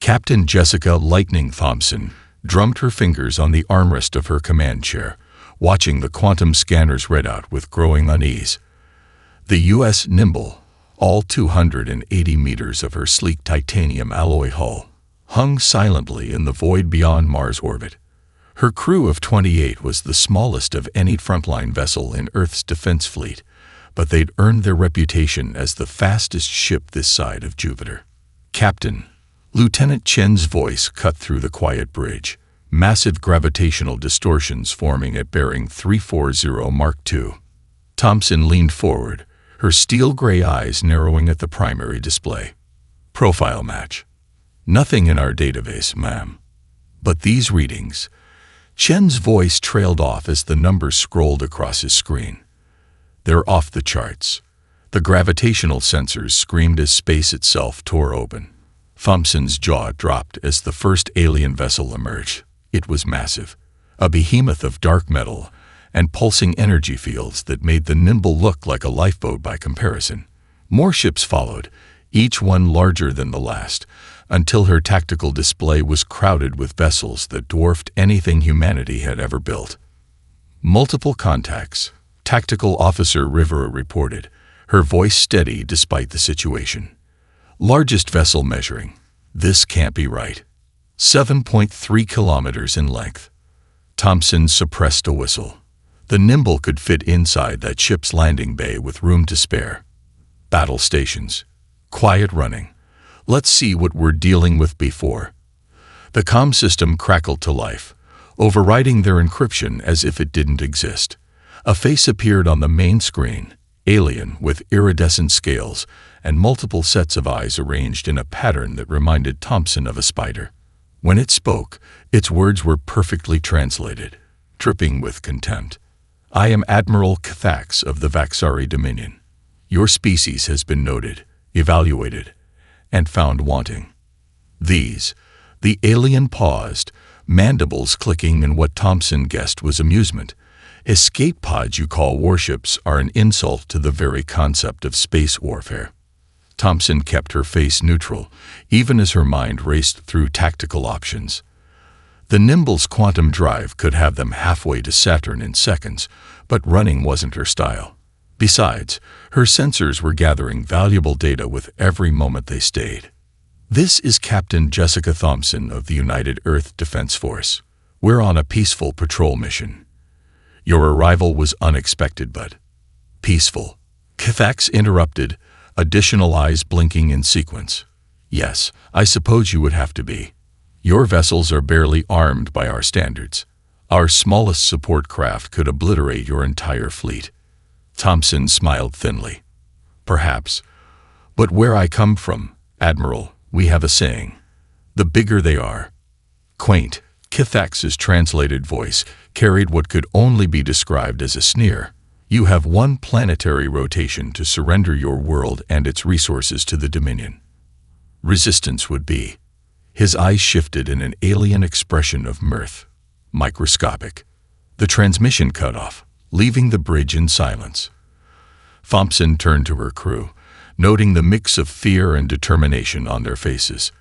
Captain Jessica Lightning Thompson drummed her fingers on the armrest of her command chair, watching the quantum scanners read out with growing unease. The U.S. Nimble, all 280 meters of her sleek titanium alloy hull, hung silently in the void beyond Mars' orbit. Her crew of 28 was the smallest of any frontline vessel in Earth's defense fleet, but they'd earned their reputation as the fastest ship this side of Jupiter. "Captain," Lieutenant Chen's voice cut through the quiet bridge, massive gravitational distortions forming at bearing 340 Mark II. Thompson leaned forward, her steel-gray eyes narrowing at the primary display. "Profile match. Nothing in our database, ma'am. But these readings..." Chen's voice trailed off as the numbers scrolled across his screen. "They're off the charts." The gravitational sensors screamed as space itself tore open. Thompson's jaw dropped as the first alien vessel emerged. It was massive, a behemoth of dark metal and pulsing energy fields that made the Nimble look like a lifeboat by comparison. More ships followed, each one larger than the last, until her tactical display was crowded with vessels that dwarfed anything humanity had ever built. "Multiple contacts," Tactical Officer Rivera reported, her voice steady despite the situation. "Largest vessel measuring. This can't be right. 7.3 kilometers in length." Thompson suppressed a whistle. The Nimble could fit inside that ship's landing bay with room to spare. "Battle stations. Quiet running. Let's see what we're dealing with before." The comm system crackled to life, overriding their encryption as if it didn't exist. A face appeared on the main screen, alien with iridescent scales and multiple sets of eyes arranged in a pattern that reminded Thompson of a spider. When it spoke, its words were perfectly translated, dripping with contempt. "I am Admiral Cathax of the Vaxari Dominion. Your species has been noted, evaluated, and found wanting." The alien paused, mandibles clicking in what Thompson guessed was amusement. "Escape pods you call warships are an insult to the very concept of space warfare." Thompson kept her face neutral, even as her mind raced through tactical options. The Nimble's quantum drive could have them halfway to Saturn in seconds, but running wasn't her style. Besides, her sensors were gathering valuable data with every moment they stayed. "This is Captain Jessica Thompson of the United Earth Defense Force. We're on a peaceful patrol mission." "Your arrival was unexpected, but..." "Peaceful," Cathax interrupted, additional eyes blinking in sequence. "Yes, I suppose you would have to be. Your vessels are barely armed by our standards. Our smallest support craft could obliterate your entire fleet." Thompson smiled thinly. "Perhaps. But where I come from, Admiral, we have a saying. The bigger they are." Quaint, Cathax's translated voice carried what could only be described as a sneer. "You have one planetary rotation to surrender your world and its resources to the Dominion. Resistance would be..." His eyes shifted in an alien expression of mirth. "Microscopic." The transmission cut off, leaving the bridge in silence. Thompson turned to her crew, noting the mix of fear and determination on their faces.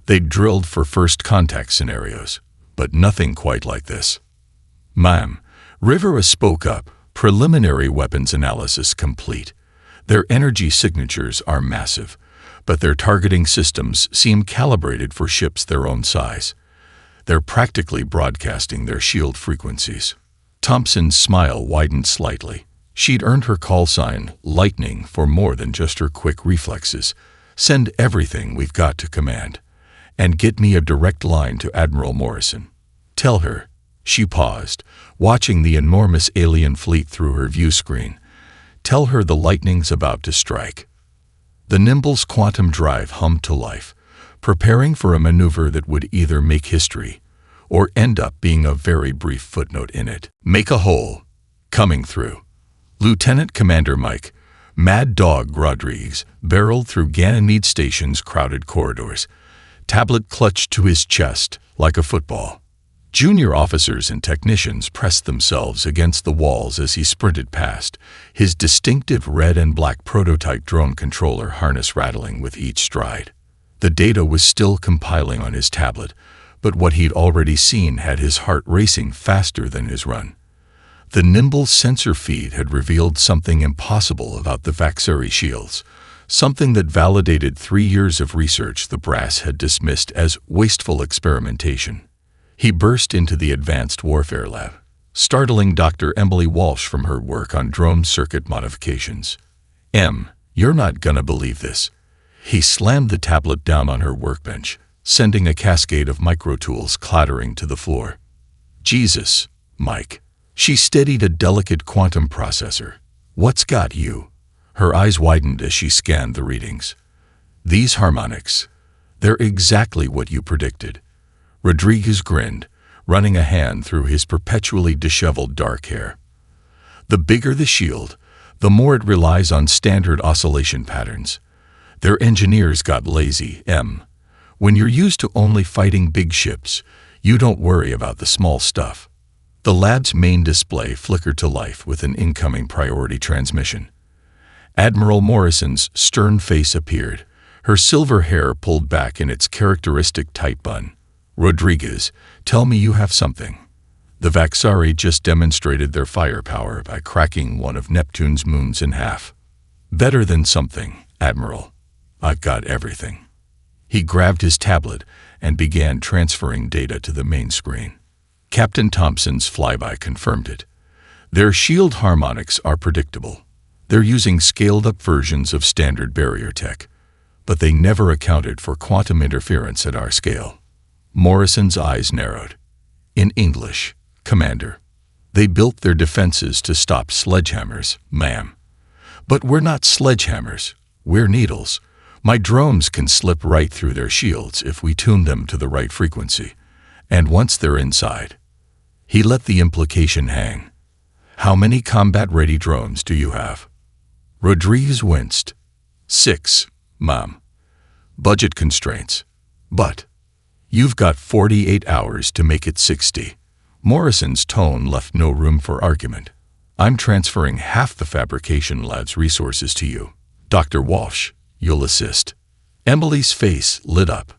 They'd drilled for first contact scenarios, but nothing quite like this. "Ma'am," Rivera spoke up, preliminary weapons analysis complete. "Their energy signatures are massive, but their targeting systems seem calibrated for ships their own size. They're practically broadcasting their shield frequencies." Thompson's smile widened slightly. She'd earned her call sign, Lightning, for more than just her quick reflexes. "Send everything we've got to command. And get me a direct line to Admiral Morrison. Tell her..." She paused, watching the enormous alien fleet through her view screen. "Tell her the Lightning's about to strike." The Nimble's quantum drive hummed to life, preparing for a maneuver that would either make history or end up being a very brief footnote in it. "Make a hole." Coming through. Lieutenant Commander Mike, Mad Dog Rodriguez, barreled through Ganymede Station's crowded corridors, tablet clutched to his chest like a football. Junior officers and technicians pressed themselves against the walls as he sprinted past, his distinctive red and black prototype drone controller harness rattling with each stride. The data was still compiling on his tablet, but what he'd already seen had his heart racing faster than his run. The nimble sensor feed had revealed something impossible about the Vaxari shields, something that validated 3 years of research the brass had dismissed as wasteful experimentation. He burst into the Advanced Warfare Lab, startling Dr. Emily Walsh from her work on drone circuit modifications. You're not gonna believe this." He slammed the tablet down on her workbench, sending a cascade of microtools clattering to the floor. "Jesus, Mike." She steadied a delicate quantum processor. "What's got you?" Her eyes widened as she scanned the readings. "These harmonics, they're exactly what you predicted." Rodriguez grinned, running a hand through his perpetually disheveled dark hair. "The bigger the shield, the more it relies on standard oscillation patterns. Their engineers got lazy, When you're used to only fighting big ships, you don't worry about the small stuff." The lab's main display flickered to life with an incoming priority transmission. Admiral Morrison's stern face appeared, her silver hair pulled back in its characteristic tight bun. "Rodriguez, tell me you have something." The Vaxari just demonstrated their firepower by cracking one of Neptune's moons in half. "Better than something, Admiral. I've got everything." He grabbed his tablet and began transferring data to the main screen. Captain Thompson's flyby confirmed it. Their shield harmonics are predictable. They're using scaled-up versions of standard barrier tech, but they never accounted for quantum interference at our scale. Morrison's eyes narrowed. "In English, Commander, they built their defenses to stop sledgehammers, ma'am. But we're not sledgehammers, we're needles. My drones can slip right through their shields if we tune them to the right frequency. And once they're inside..." He let the implication hang. "How many combat-ready drones do you have?" Rodriguez winced. 6, Mom. Budget constraints. But you've got 48 hours to make it 60. Morrison's tone left no room for argument. "I'm transferring half the fabrication lab's resources to you. Dr. Walsh, you'll assist." Emily's face lit up.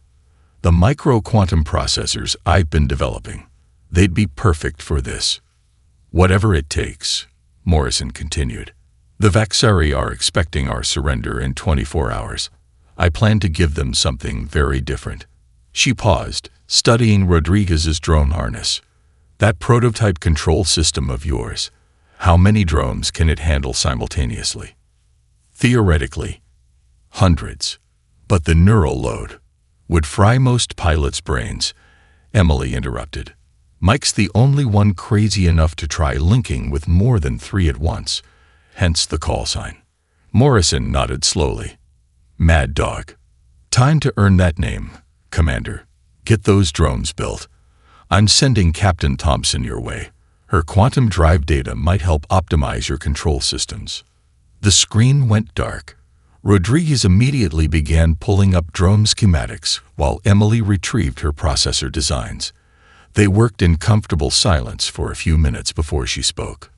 "The micro-quantum processors I've been developing, they'd be perfect for this." "Whatever it takes," Morrison continued. "The Vaxari are expecting our surrender in 24 hours. I plan to give them something very different." She paused, studying Rodriguez's drone harness. "That prototype control system of yours, how many drones can it handle simultaneously?" "Theoretically, hundreds. But the neural load would fry most pilots' brains," Emily interrupted. "Mike's the only one crazy enough to try linking with more than 3 at once, hence the call sign." Morrison nodded slowly. "Mad Dog. Time to earn that name, Commander. Get those drones built. I'm sending Captain Thompson your way. Her quantum drive data might help optimize your control systems." The screen went dark. Rodriguez immediately began pulling up drone schematics while Emily retrieved her processor designs. They worked in comfortable silence for a few minutes before she spoke.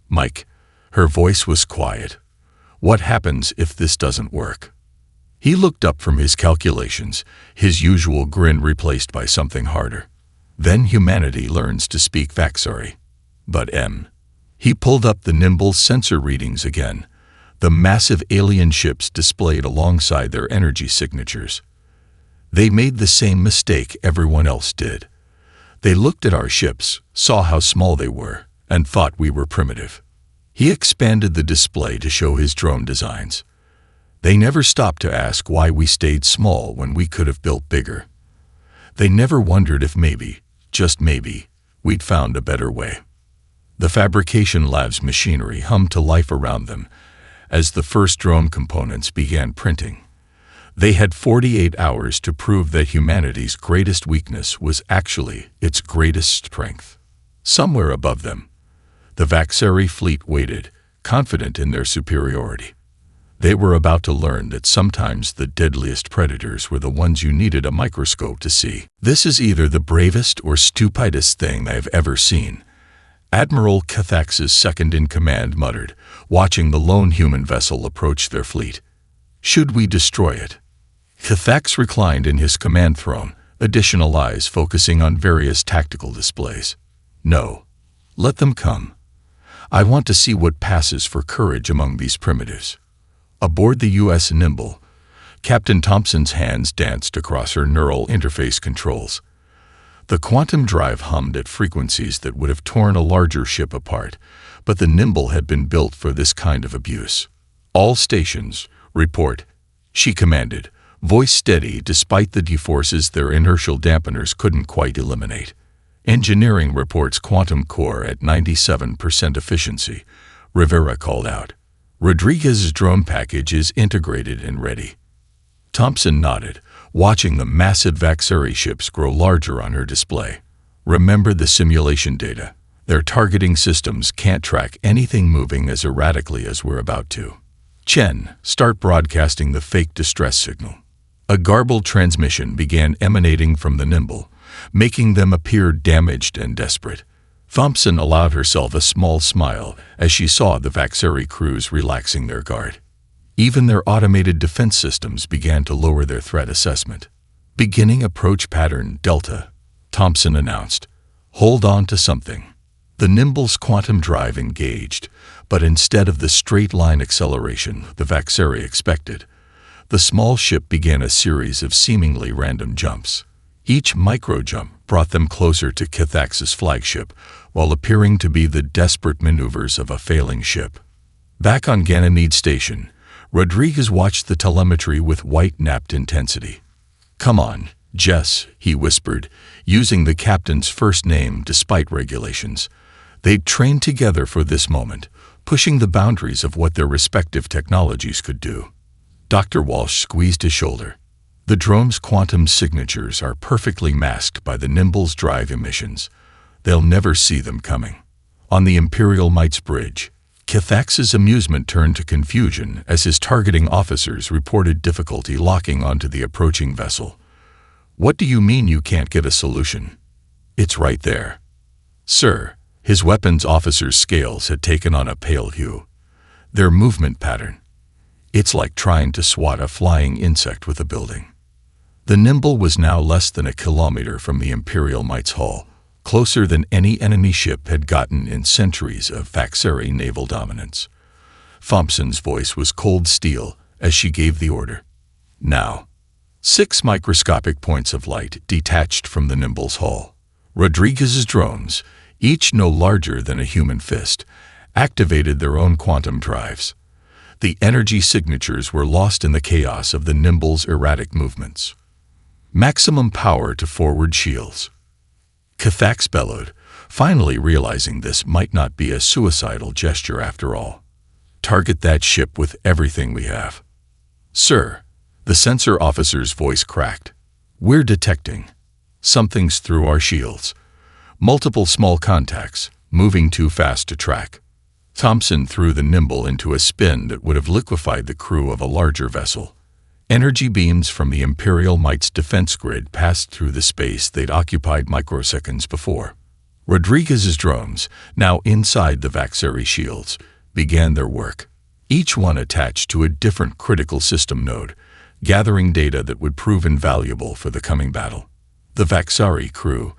"Mike," her voice was quiet, "what happens if this doesn't work?" He looked up from his calculations, his usual grin replaced by something harder. "Then humanity learns to speak Vaxari." But He pulled up the nimble sensor readings again, the massive alien ships displayed alongside their energy signatures. They made the same mistake everyone else did. They looked at our ships, saw how small they were, and thought we were primitive. He expanded the display to show his drone designs. They never stopped to ask why we stayed small when we could have built bigger. They never wondered if maybe, just maybe, we'd found a better way. The fabrication lab's machinery hummed to life around them as the first drone components began printing. They had 48 hours to prove that humanity's greatest weakness was actually its greatest strength. Somewhere above them, the Vaxari fleet waited, confident in their superiority. They were about to learn that sometimes the deadliest predators were the ones you needed a microscope to see. "This is either the bravest or stupidest thing I've ever seen," Admiral Cathax's second-in-command muttered, watching the lone human vessel approach their fleet. "Should we destroy it?" Kithax reclined in his command throne, additional eyes focusing on various tactical displays. No. Let them come. I want to see what passes for courage among these primitives. Aboard the U.S. Nimble, Captain Thompson's hands danced across her neural interface controls. The quantum drive hummed at frequencies that would have torn a larger ship apart, but the Nimble had been built for this kind of abuse. All stations, report, she commanded, voice steady despite the deforces their inertial dampeners couldn't quite eliminate. Engineering reports quantum core at 97% efficiency, Rivera called out. Rodriguez's drone package is integrated and ready. Thompson nodded, watching the massive Vaxari ships grow larger on her display. Remember the simulation data. Their targeting systems can't track anything moving as erratically as we're about to. Chen, start broadcasting the fake distress signal. A garbled transmission began emanating from the Nimble, making them appear damaged and desperate. Thompson allowed herself a small smile as she saw the Vaxari crews relaxing their guard. Even their automated defense systems began to lower their threat assessment. Beginning approach pattern Delta, Thompson announced. Hold on to something. The Nimble's quantum drive engaged, but instead of the straight-line acceleration the Vaxari expected, the small ship began a series of seemingly random jumps. Each micro-jump brought them closer to Kithax's flagship, while appearing to be the desperate maneuvers of a failing ship. Back on Ganymede Station, Rodriguez watched the telemetry with white-napped intensity. Come on, Jess, he whispered, using the captain's first name despite regulations. They'd trained together for this moment, pushing the boundaries of what their respective technologies could do. Dr. Walsh squeezed his shoulder. The drone's quantum signatures are perfectly masked by the Nimble's drive emissions. They'll never see them coming. On the Imperial Might's bridge, Kithax's amusement turned to confusion as his targeting officers reported difficulty locking onto the approaching vessel. What do you mean you can't get a solution? It's right there. Sir, his weapons officer's scales had taken on a pale hue. Their movement pattern. It's like trying to swat a flying insect with a building. The Nimble was now less than a kilometer from the Imperial Might's hull, closer than any enemy ship had gotten in centuries of Vaxari naval dominance. Thompson's voice was cold steel as she gave the order. Now. 6 microscopic points of light detached from the Nimble's hull. Rodriguez's drones, each no larger than a human fist, activated their own quantum drives. The energy signatures were lost in the chaos of the Nimble's erratic movements. Maximum power to forward shields. Kithax bellowed, finally realizing this might not be a suicidal gesture after all. Target that ship with everything we have. Sir, the sensor officer's voice cracked. We're detecting. Something's through our shields. Multiple small contacts, moving too fast to track. Thompson threw the Nimble into a spin that would have liquefied the crew of a larger vessel. Energy beams from the Imperial Might's defense grid passed through the space they'd occupied microseconds before. Rodriguez's drones, now inside the Vaxari shields, began their work, each one attached to a different critical system node, gathering data that would prove invaluable for the coming battle. The Vaxari crew,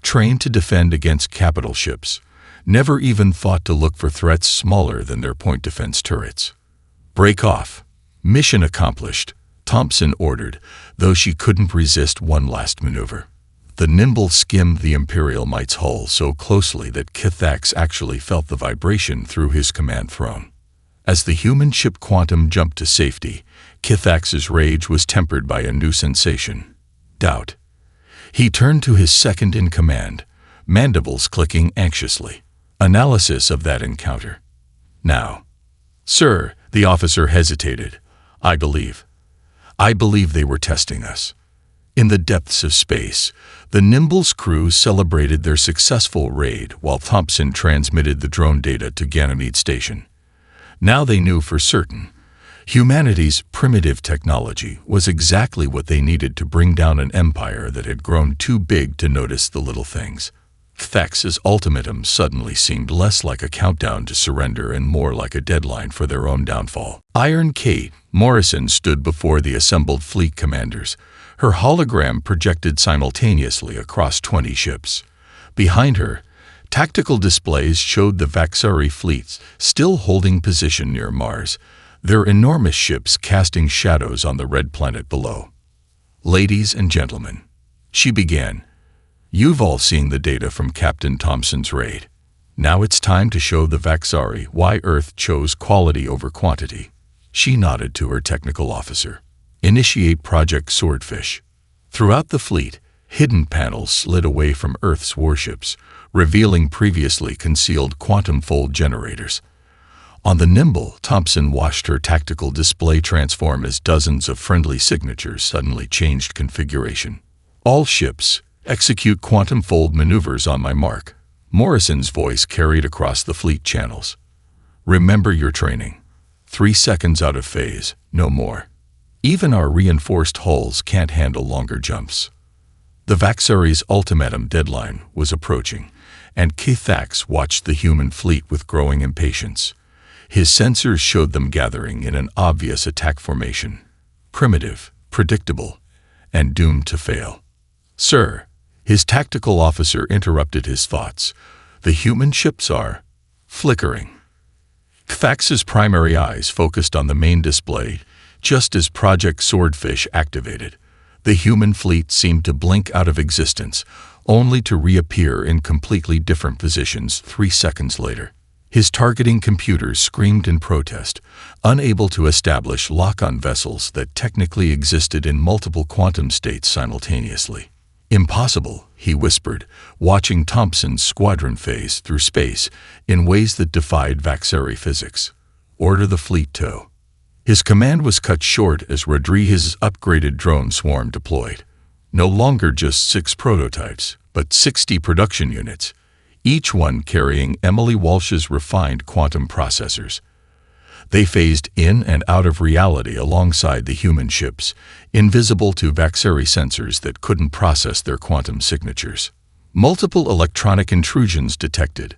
trained to defend against capital ships, never even thought to look for threats smaller than their point defense turrets. Break off. Mission accomplished, Thompson ordered, though she couldn't resist one last maneuver. The Nimble skimmed the Imperial Might's hull so closely that Kithax actually felt the vibration through his command throne. As the human ship Quantum jumped to safety, Kithax's rage was tempered by a new sensation: doubt. He turned to his second-in-command, mandibles clicking anxiously. Analysis of that encounter. Now. Sir, the officer hesitated. I believe they were testing us. In the depths of space, the Nimble's crew celebrated their successful raid while Thompson transmitted the drone data to Ganymede Station. Now they knew for certain. Humanity's primitive technology was exactly what they needed to bring down an empire that had grown too big to notice the little things. Thax's ultimatum suddenly seemed less like a countdown to surrender and more like a deadline for their own downfall. Iron Kate Morrison stood before the assembled fleet commanders, her hologram projected simultaneously across 20 ships. Behind her, tactical displays showed the Vaxari fleets still holding position near Mars, their enormous ships casting shadows on the red planet below. "Ladies and gentlemen," she began, "you've all seen the data from Captain Thompson's raid. Now it's time to show the Vaxari why Earth chose quality over quantity." She nodded to her technical officer. "Initiate Project Swordfish." Throughout the fleet, hidden panels slid away from Earth's warships, revealing previously concealed quantum fold generators. On the Nimble, Thompson watched her tactical display transform as dozens of friendly signatures suddenly changed configuration. "All ships, execute quantum fold maneuvers on my mark," Morrison's voice carried across the fleet channels. "Remember your training. 3 seconds out of phase, no more. Even our reinforced hulls can't handle longer jumps." The Vaxari's ultimatum deadline was approaching, and Thax watched the human fleet with growing impatience. His sensors showed them gathering in an obvious attack formation, primitive, predictable, and doomed to fail. "Sir," his tactical officer interrupted his thoughts, "the human ships are flickering." Thax's primary eyes focused on the main display. Just as Project Swordfish activated, the human fleet seemed to blink out of existence, only to reappear in completely different positions 3 seconds later. His targeting computers screamed in protest, unable to establish lock-on vessels that technically existed in multiple quantum states simultaneously. "Impossible," he whispered, watching Thompson's squadron phase through space in ways that defied Vaxari physics. "Order the fleet tow." His command was cut short as Rodriguez's upgraded drone swarm deployed. No longer just 6 prototypes, but 60 production units, each one carrying Emily Walsh's refined quantum processors. They phased in and out of reality alongside the human ships, invisible to Vaxari sensors that couldn't process their quantum signatures. Multiple electronic intrusions detected.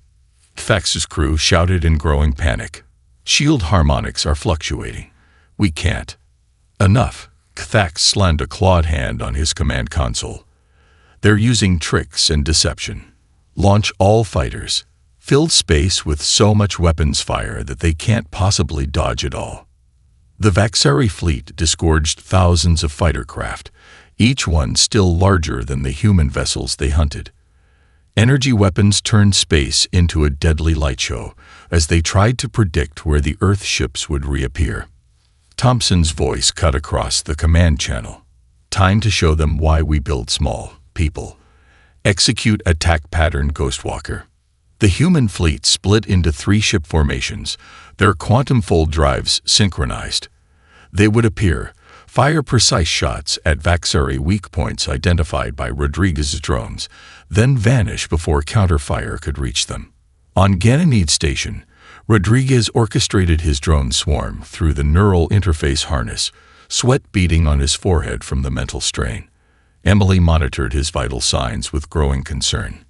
Thax's crew shouted in growing panic. "Shield harmonics are fluctuating. We can't." "Enough." Thax slammed a clawed hand on his command console. "They're using tricks and deception. Launch all fighters. Fill space with so much weapons fire that they can't possibly dodge it all." The Vaxari fleet disgorged thousands of fighter craft, each one still larger than the human vessels they hunted. Energy weapons turned space into a deadly light show as they tried to predict where the Earth ships would reappear. Thompson's voice cut across the command channel. "Time to show them why we build small, people. Execute attack pattern Ghostwalker." The human fleet split into 3 ship formations, their quantum fold drives synchronized. They would appear, fire precise shots at Vaxari weak points identified by Rodriguez's drones, then vanish before counterfire could reach them. On Ganymede Station, Rodriguez orchestrated his drone swarm through the neural interface harness, sweat beading on his forehead from the mental strain. Emily monitored his vital signs with growing concern.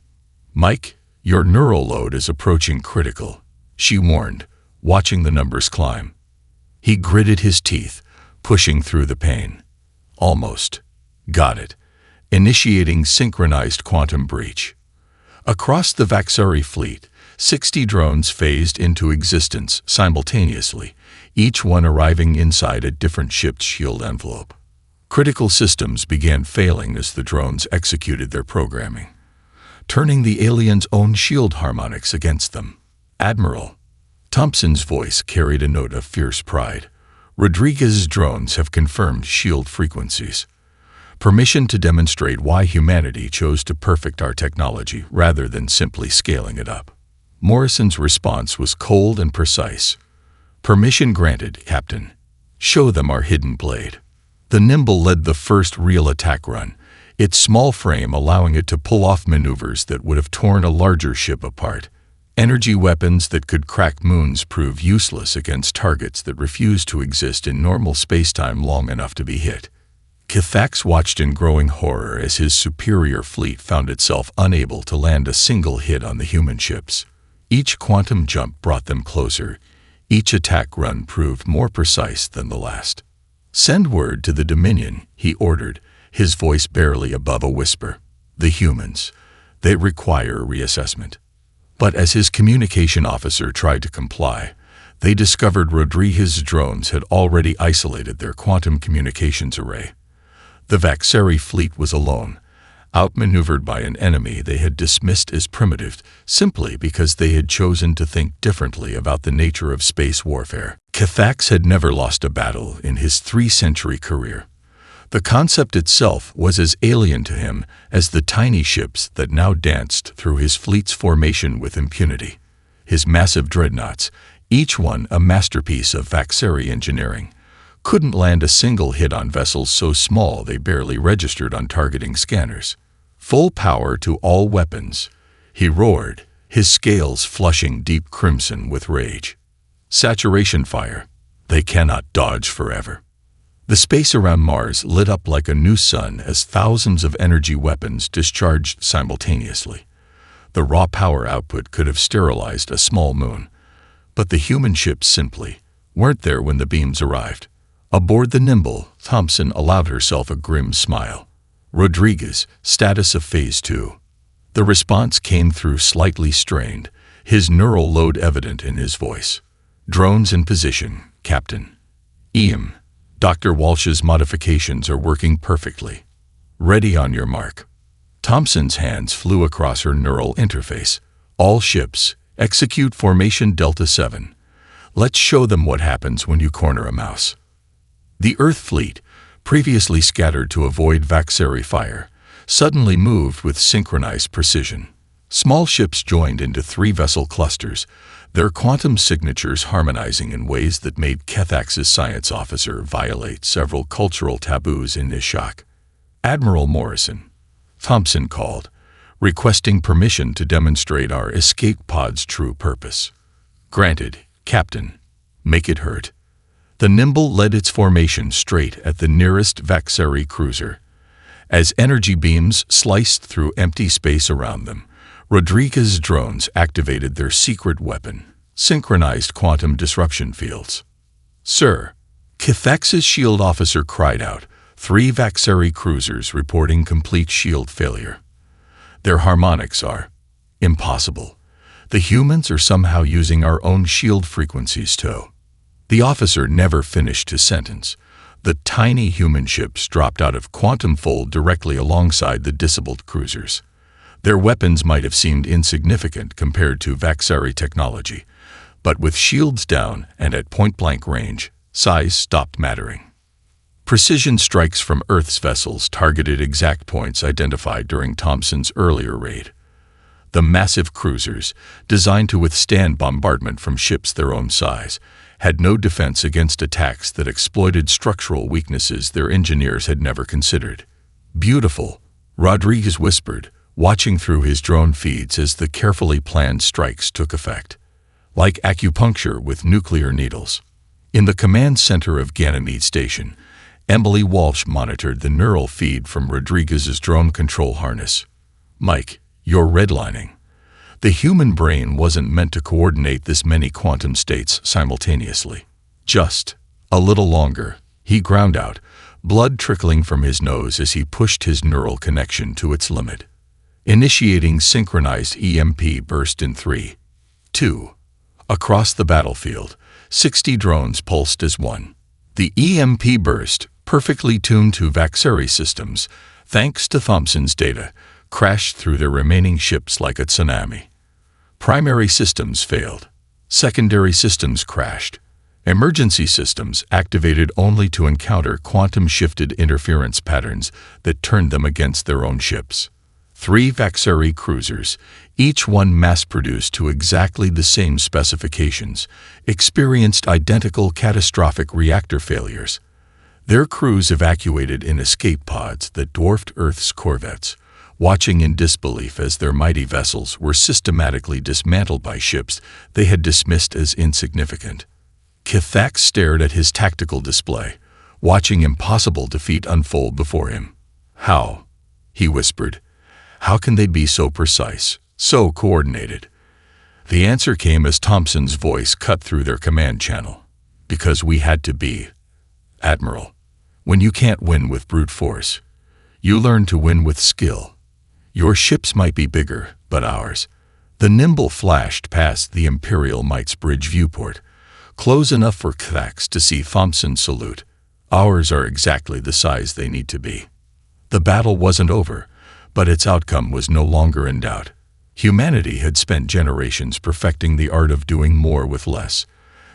"Mike, your neural load is approaching critical," she warned, watching the numbers climb. He gritted his teeth, pushing through the pain. "Almost. Got it. Initiating synchronized quantum breach." Across the Vaxari fleet, 60 drones phased into existence simultaneously, each one arriving inside a different ship's shield envelope. Critical systems began failing as the drones executed their programming, turning the aliens' own shield harmonics against them. "Admiral." Thompson's voice carried a note of fierce pride. "Rodriguez's drones have confirmed shield frequencies. Permission to demonstrate why humanity chose to perfect our technology rather than simply scaling it up." Morrison's response was cold and precise. "Permission granted, Captain. Show them our hidden blade." The Nimble led the first real attack run, its small frame allowing it to pull off maneuvers that would have torn a larger ship apart. Energy weapons that could crack moons proved useless against targets that refused to exist in normal spacetime long enough to be hit. Kithax watched in growing horror as his superior fleet found itself unable to land a single hit on the human ships. Each quantum jump brought them closer. Each attack run proved more precise than the last. "Send word to the Dominion," he ordered, his voice barely above a whisper. "The humans. They require a reassessment." But as his communication officer tried to comply, they discovered Rodriguez's drones had already isolated their quantum communications array. The Vaxeri fleet was alone, outmaneuvered by an enemy they had dismissed as primitive simply because they had chosen to think differently about the nature of space warfare. Kithax had never lost a battle in his 3-century career. The concept itself was as alien to him as the tiny ships that now danced through his fleet's formation with impunity. His massive dreadnoughts, each one a masterpiece of Vaxeri engineering, couldn't land a single hit on vessels so small they barely registered on targeting scanners. "Full power to all weapons," he roared, his scales flushing deep crimson with rage. "Saturation fire. They cannot dodge forever." The space around Mars lit up like a new sun as thousands of energy weapons discharged simultaneously. The raw power output could have sterilized a small moon. But the human ships simply weren't there when the beams arrived. Aboard the Nimble, Thompson allowed herself a grim smile. "Rodriguez, status of Phase 2. The response came through slightly strained, his neural load evident in his voice. "Drones in position, Captain. EM. Dr. Walsh's modifications are working perfectly. Ready on your mark." Thompson's hands flew across her neural interface. "All ships, execute formation Delta 7. Let's show them what happens when you corner a mouse." The Earth fleet, previously scattered to avoid Vaxeri fire, suddenly moved with synchronized precision. Small ships joined into 3-vessel clusters, their quantum signatures harmonizing in ways that made Kithax's science officer violate several cultural taboos in Nishak. "Admiral Morrison," Thompson called, requesting permission to demonstrate our escape pod's true purpose. "Granted, Captain. Make it hurt." The Nimble led its formation straight at the nearest Vaxeri cruiser. As energy beams sliced through empty space around them, Rodriguez's drones activated their secret weapon, synchronized quantum disruption fields. "Sir," Kithax's shield officer cried out, 3 Vaxeri cruisers reporting complete shield failure. "Their harmonics are impossible. The humans are somehow using our own shield frequencies too." The officer never finished his sentence. The tiny human ships dropped out of quantum fold directly alongside the disabled cruisers. Their weapons might have seemed insignificant compared to Vaxeri technology, but with shields down and at point-blank range, size stopped mattering. Precision strikes from Earth's vessels targeted exact points identified during Thompson's earlier raid. The massive cruisers, designed to withstand bombardment from ships their own size, had no defense against attacks that exploited structural weaknesses their engineers had never considered. "Beautiful," Rodriguez whispered, watching through his drone feeds as the carefully planned strikes took effect. Like acupuncture with nuclear needles. In the command center of Ganymede Station, Emily Walsh monitored the neural feed from Rodriguez's drone control harness. "Mike, you're redlining." The human brain wasn't meant to coordinate this many quantum states simultaneously. "Just a little longer," he ground out, blood trickling from his nose as he pushed his neural connection to its limit. Initiating synchronized EMP burst in 3, 2. Across the battlefield, 60 drones pulsed as one. The EMP burst, perfectly tuned to Vaxeri systems, thanks to Thompson's data, crashed through their remaining ships like a tsunami. Primary systems failed. Secondary systems crashed. Emergency systems activated only to encounter quantum-shifted interference patterns that turned them against their own ships. 3 Vaxeri cruisers, each one mass-produced to exactly the same specifications, experienced identical catastrophic reactor failures. Their crews evacuated in escape pods that dwarfed Earth's corvettes, watching in disbelief as their mighty vessels were systematically dismantled by ships they had dismissed as insignificant. Kithax stared at his tactical display, watching impossible defeat unfold before him. "How?" he whispered. "How can they be so precise, so coordinated?" The answer came as Thompson's voice cut through their command channel. "Because we had to be, Admiral. When you can't win with brute force, you learn to win with skill. Your ships might be bigger, but ours." The Nimble flashed past the Imperial Might's bridge viewport, close enough for Thax to see Thompson salute. "Ours are exactly the size they need to be." The battle wasn't over, but its outcome was no longer in doubt. Humanity had spent generations perfecting the art of doing more with less.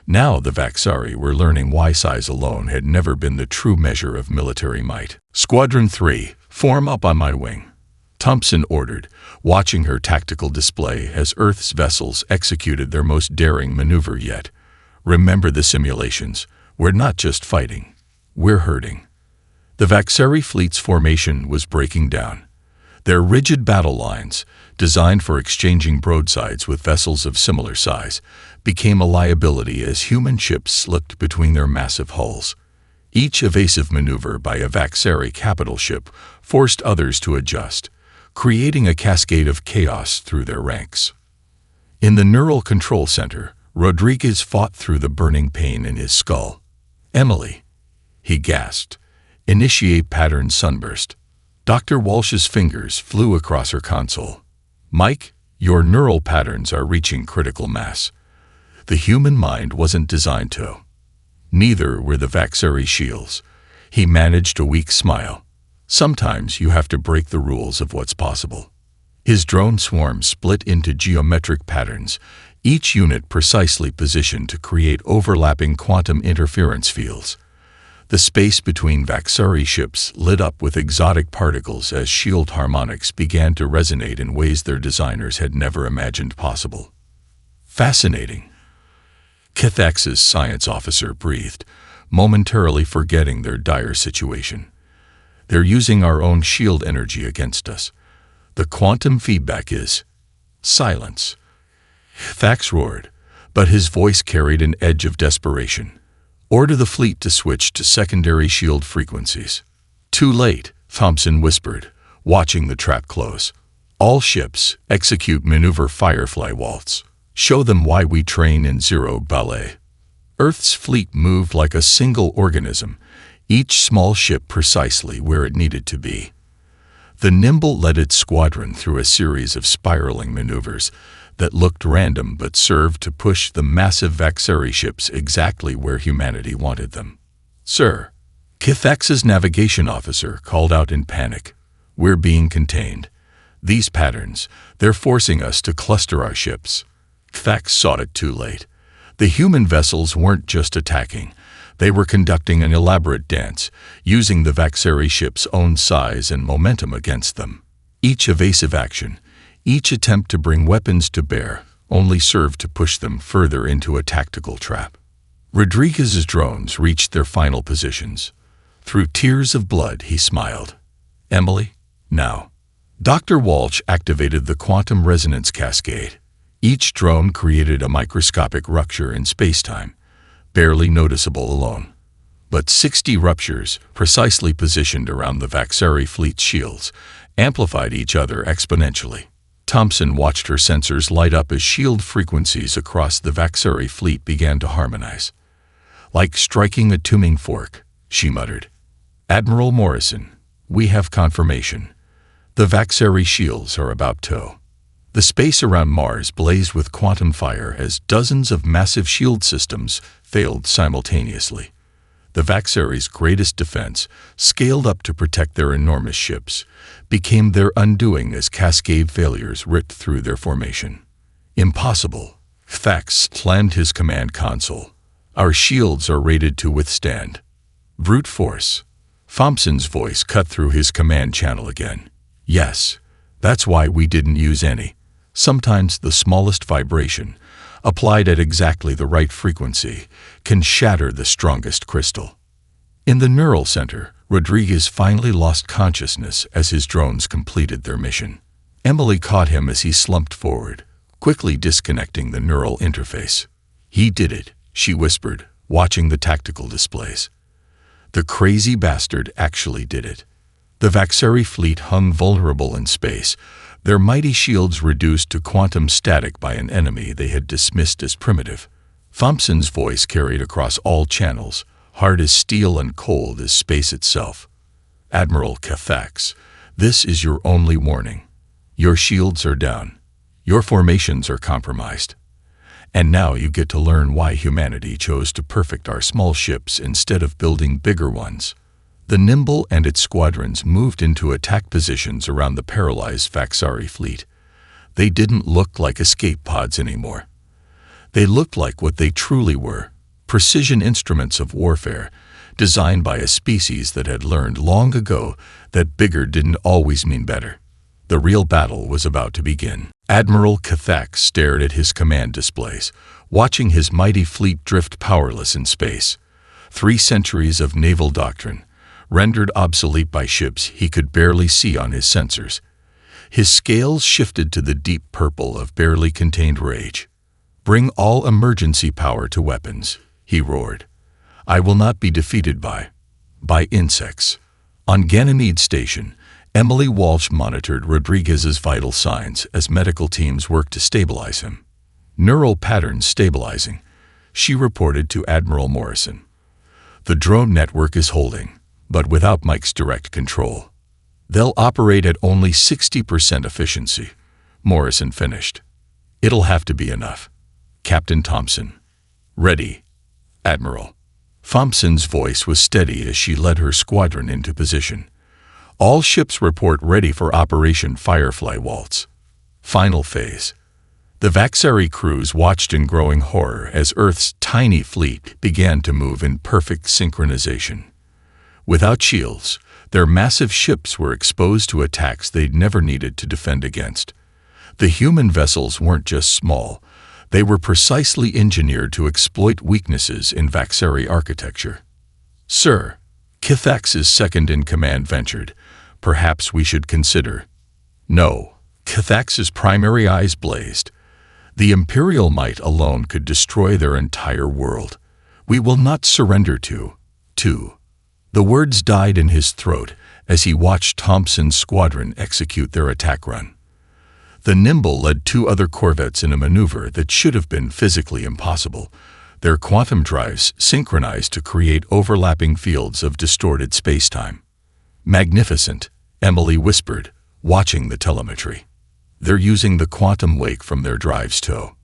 Now the Vaxari were learning why size alone had never been the true measure of military might. "Squadron 3, form up on my wing," Thompson ordered, watching her tactical display as Earth's vessels executed their most daring maneuver yet. "Remember the simulations. We're not just fighting. We're hurting." The Vaxari fleet's formation was breaking down. Their rigid battle lines, designed for exchanging broadsides with vessels of similar size, became a liability as human ships slipped between their massive hulls. Each evasive maneuver by a Vaxari capital ship forced others to adjust, creating a cascade of chaos through their ranks. In the Neural Control Center, Rodriguez fought through the burning pain in his skull. "Emily," he gasped, "initiate pattern sunburst." Dr. Walsh's fingers flew across her console. "Mike, your neural patterns are reaching critical mass." The human mind wasn't designed to. Neither were the Vaxari shields. He managed a weak smile. "Sometimes you have to break the rules of what's possible." His drone swarm split into geometric patterns, each unit precisely positioned to create overlapping quantum interference fields. The space between Vaxari ships lit up with exotic particles as shield harmonics began to resonate in ways their designers had never imagined possible. "Fascinating," Kithax's science officer breathed, momentarily forgetting their dire situation. "They're using our own shield energy against us. The quantum feedback is—" "Silence," Thax roared, but his voice carried an edge of desperation. "Order the fleet to switch to secondary shield frequencies." "Too late," Thompson whispered, watching the trap close. "All ships, execute maneuver Firefly Waltz. Show them why we train in zero ballet." Earth's fleet moved like a single organism, each small ship precisely where it needed to be. The Nimble led its squadron through a series of spiraling maneuvers that looked random but served to push the massive Vaxari ships exactly where humanity wanted them. "Sir," Kithax's navigation officer called out in panic, "we're being contained. These patterns, they're forcing us to cluster our ships." Thax saw it too late. The human vessels weren't just attacking. They were conducting an elaborate dance, using the Vaxari ship's own size and momentum against them. Each evasive action, each attempt to bring weapons to bear, only served to push them further into a tactical trap. Rodriguez's drones reached their final positions. Through tears of blood, he smiled. "Emily, now." Dr. Walsh activated the quantum resonance cascade. Each drone created a microscopic rupture in spacetime, barely noticeable alone. But 60 ruptures, precisely positioned around the Vaxari fleet's shields, amplified each other exponentially. Thompson watched her sensors light up as shield frequencies across the Vaxari fleet began to harmonize. "Like striking a tuning fork," she muttered. "Admiral Morrison, we have confirmation. The Vaxari shields are about to." The space around Mars blazed with quantum fire as dozens of massive shield systems failed simultaneously. The Vaxari's greatest defense, scaled up to protect their enormous ships, became their undoing as cascade failures ripped through their formation. "Impossible," Thax slammed his command console. "Our shields are rated to withstand." "Brute force." Thompson's voice cut through his command channel again. "Yes, that's why we didn't use any. Sometimes the smallest vibration, applied at exactly the right frequency, can shatter the strongest crystal." In the Neural Center, Rodriguez finally lost consciousness as his drones completed their mission. Emily caught him as he slumped forward, quickly disconnecting the neural interface. "He did it," she whispered, watching the tactical displays. The crazy bastard actually did it. The Vaxari fleet hung vulnerable in space, their mighty shields reduced to quantum static by an enemy they had dismissed as primitive. Thompson's voice carried across all channels, hard as steel and cold as space itself. Admiral Cathax, this is your only warning. Your shields are down. Your formations are compromised. And now you get to learn why humanity chose to perfect our small ships instead of building bigger ones. The Nimble and its squadrons moved into attack positions around the paralyzed Vaxari fleet. They didn't look like escape pods anymore. They looked like what they truly were, precision instruments of warfare, designed by a species that had learned long ago that bigger didn't always mean better. The real battle was about to begin. Admiral Cathax stared at his command displays, watching his mighty fleet drift powerless in space. 3 centuries of naval doctrine, rendered obsolete by ships he could barely see on his sensors. His scales shifted to the deep purple of barely contained rage. "Bring all emergency power to weapons," he roared. "I will not be defeated by insects." On Ganymede Station, Emily Walsh monitored Rodriguez's vital signs as medical teams worked to stabilize him. "Neural patterns stabilizing," she reported to Admiral Morrison. "The drone network is holding, but without Mike's direct control. They'll operate at only 60% efficiency," Morrison finished. "It'll have to be enough." "Captain Thompson." "Ready, Admiral." Thompson's voice was steady as she led her squadron into position. "All ships report ready for Operation Firefly Waltz." Final phase. The Vaxari crews watched in growing horror as Earth's tiny fleet began to move in perfect synchronization. Without shields, their massive ships were exposed to attacks they'd never needed to defend against. The human vessels weren't just small, they were precisely engineered to exploit weaknesses in Vaxari architecture. "Sir," Cathax's second-in-command ventured, "perhaps we should consider—" "No," Cathax's primary eyes blazed. "The Imperial might alone could destroy their entire world. We will not surrender to." The words died in his throat as he watched Thompson's squadron execute their attack run. The Nimble led 2 other corvettes in a maneuver that should have been physically impossible, their quantum drives synchronized to create overlapping fields of distorted spacetime. "Magnificent," Emily whispered, watching the telemetry. "They're using the quantum wake from their drives to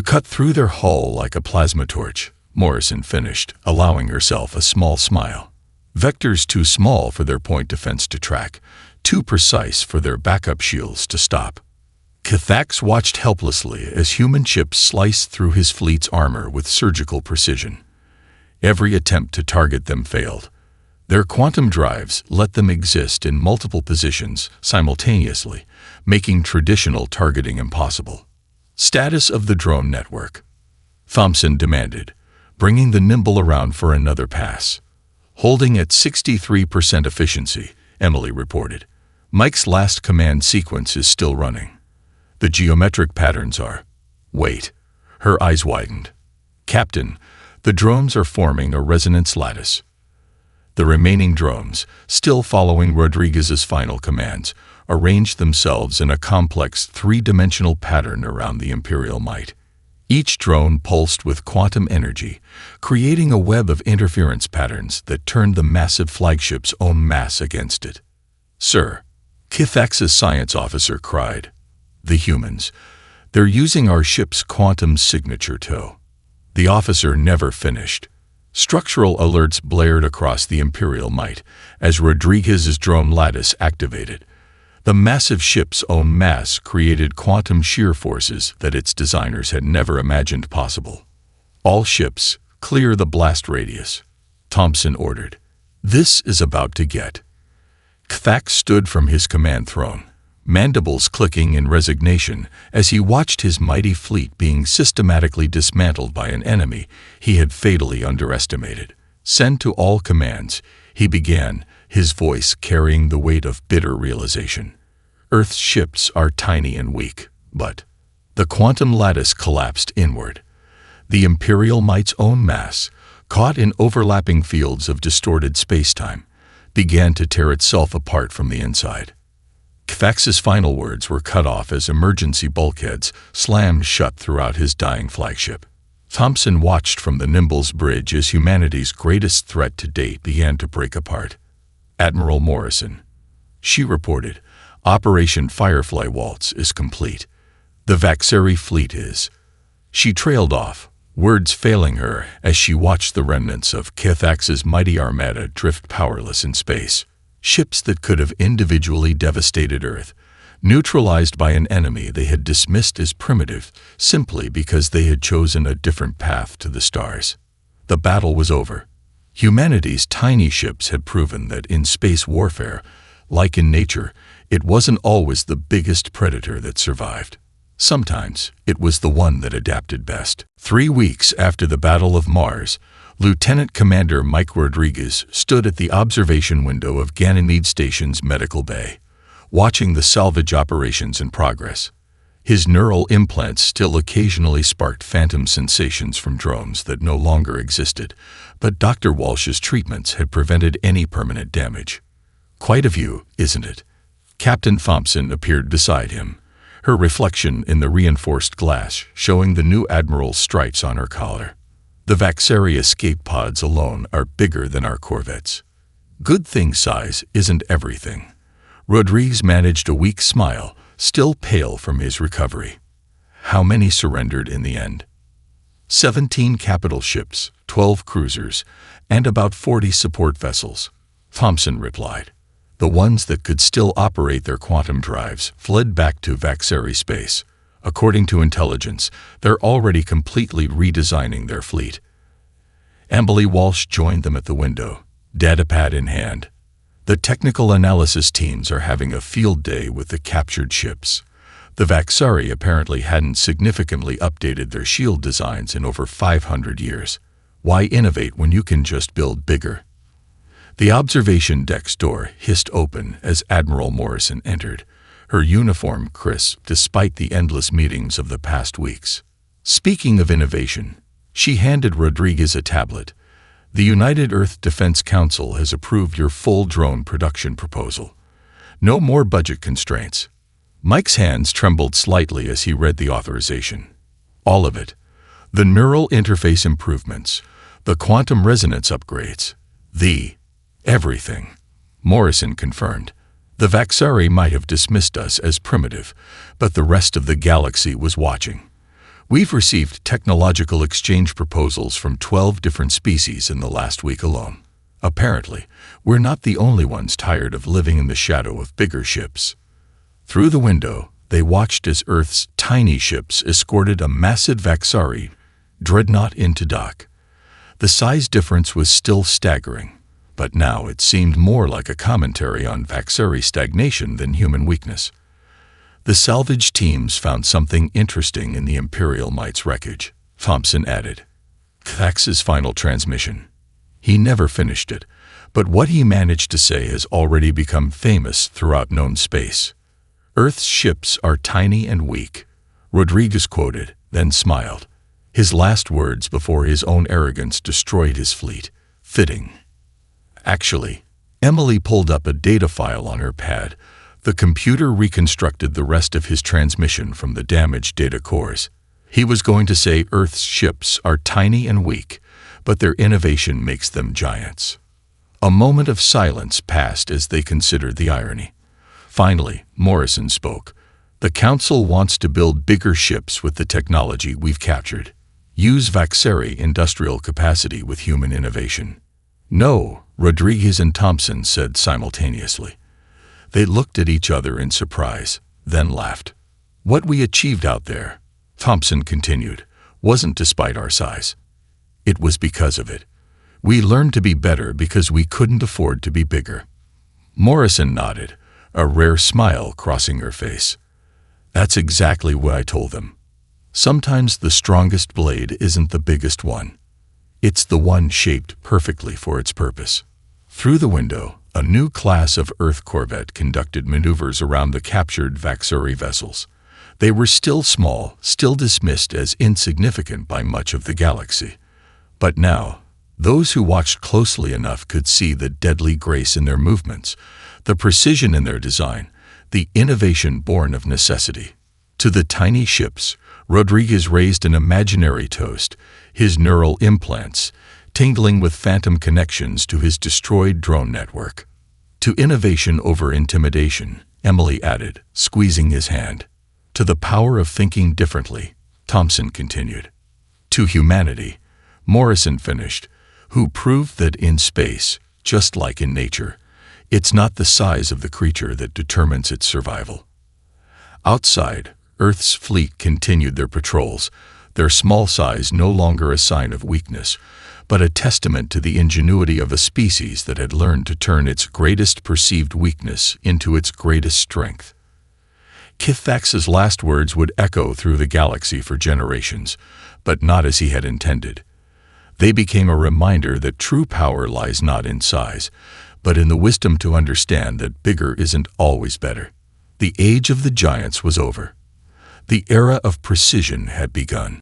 cut through their hull like a plasma torch," Morrison finished, allowing herself a small smile. "Vectors too small for their point defense to track, too precise for their backup shields to stop." Cathax watched helplessly as human ships sliced through his fleet's armor with surgical precision. Every attempt to target them failed. Their quantum drives let them exist in multiple positions simultaneously, making traditional targeting impossible. "Status of the drone network," Thompson demanded, bringing the Nimble around for another pass. "Holding at 63% efficiency," Emily reported. "Mike's last command sequence is still running. The geometric patterns are—" "Wait." Her eyes widened. "Captain, the drones are forming a resonance lattice." The remaining drones, still following Rodriguez's final commands, arranged themselves in a complex 3-dimensional pattern around the Imperial might. Each drone pulsed with quantum energy, creating a web of interference patterns that turned the massive flagship's own mass against it. "Sir," Cathax's science officer cried. "The humans. They're using our ship's quantum signature to—" The officer never finished. Structural alerts blared across the Imperial might as Rodriguez's drone lattice activated. The massive ship's own mass created quantum shear forces that its designers had never imagined possible. "All ships, clear the blast radius," Thompson ordered. "This is about to get—" Cathax stood from his command throne, mandibles clicking in resignation as he watched his mighty fleet being systematically dismantled by an enemy he had fatally underestimated. "Send to all commands," he began, his voice carrying the weight of bitter realization. "Earth's ships are tiny and weak, but—" The quantum lattice collapsed inward. The Imperial might's own mass, caught in overlapping fields of distorted spacetime, began to tear itself apart from the inside. HFY's final words were cut off as emergency bulkheads slammed shut throughout his dying flagship. Thompson watched from the Nimble's bridge as humanity's greatest threat to date began to break apart. Admiral Morrison. She reported, Operation Firefly Waltz is complete. The Vaxeri fleet is. She trailed off, words failing her as she watched the remnants of HFY's mighty armada drift powerless in space. Ships that could have individually devastated Earth, neutralized by an enemy they had dismissed as primitive simply because they had chosen a different path to the stars. The battle was over. Humanity's tiny ships had proven that in space warfare, like in nature, it wasn't always the biggest predator that survived. Sometimes it was the one that adapted best. 3 weeks after the Battle of Mars, Lieutenant Commander Mike Rodriguez stood at the observation window of Ganymede Station's medical bay, watching the salvage operations in progress. His neural implants still occasionally sparked phantom sensations from drones that no longer existed, but Dr. Walsh's treatments had prevented any permanent damage. Quite a view, isn't it? Captain Thompson appeared beside him, her reflection in the reinforced glass showing the new Admiral's stripes on her collar. The Vaxeri escape pods alone are bigger than our corvettes. Good thing size isn't everything. Rodriguez managed a weak smile, still pale from his recovery. How many surrendered in the end? 17 capital ships, 12 cruisers, and about 40 support vessels, Thompson replied. The ones that could still operate their quantum drives fled back to Vaxeri space. According to intelligence, they're already completely redesigning their fleet. Emily Walsh joined them at the window, datapad in hand. The technical analysis teams are having a field day with the captured ships. The Vaxeri apparently hadn't significantly updated their shield designs in over 500 years. Why innovate when you can just build bigger? The observation deck's door hissed open as Admiral Morrison entered, her uniform crisp despite the endless meetings of the past weeks. Speaking of innovation, she handed Rodriguez a tablet. The United Earth Defense Council has approved your full drone production proposal. No more budget constraints. Mike's hands trembled slightly as he read the authorization. All of it. The neural interface improvements, the quantum resonance upgrades, the everything. Morrison confirmed. The Vaxeri might have dismissed us as primitive, but the rest of the galaxy was watching. We've received technological exchange proposals from 12 different species in the last week alone. Apparently, we're not the only ones tired of living in the shadow of bigger ships. Through the window, they watched as Earth's tiny ships escorted a massive Vaxeri dreadnought into dock. The size difference was still staggering, but now it seemed more like a commentary on Vaxeri stagnation than human weakness. The salvage teams found something interesting in the Imperial Might's wreckage, Thompson added. HFY's final transmission. He never finished it, but what he managed to say has already become famous throughout known space. Earth's ships are tiny and weak, Rodriguez quoted, then smiled. His last words before his own arrogance destroyed his fleet. Fitting. Actually, Emily pulled up a data file on her pad. The computer reconstructed the rest of his transmission from the damaged data cores. He was going to say Earth's ships are tiny and weak, but their innovation makes them giants. A moment of silence passed as they considered the irony. Finally, Morrison spoke. The Council wants to build bigger ships with the technology we've captured. Use Vaxeri industrial capacity with human innovation. No, Rodriguez and Thompson said simultaneously. They looked at each other in surprise, then laughed. What we achieved out there, Thompson continued, wasn't despite our size. It was because of it. We learned to be better because we couldn't afford to be bigger. Morrison nodded, a rare smile crossing her face. That's exactly what I told them. Sometimes the strongest blade isn't the biggest one. It's the one shaped perfectly for its purpose. Through the window, a new class of Earth corvette conducted maneuvers around the captured Vaxeri vessels. They were still small, still dismissed as insignificant by much of the galaxy. But now, Those who watched closely enough could see the deadly grace in their movements, the precision in their design, the innovation born of necessity. To the tiny ships, Rodriguez raised an imaginary toast, his neural implants tingling with phantom connections to his destroyed drone network. To innovation over intimidation, Emily added, squeezing his hand. To the power of thinking differently, Thompson continued. To humanity, Morrison finished, who proved that in space, just like in nature, it's not the size of the creature that determines its survival. Outside, Earth's fleet continued their patrols, their small size no longer a sign of weakness, but a testament to the ingenuity of a species that had learned to turn its greatest perceived weakness into its greatest strength. Kithvax's last words would echo through the galaxy for generations, but not as he had intended. They became a reminder that true power lies not in size, but in the wisdom to understand that bigger isn't always better. The age of the giants was over. The era of precision had begun.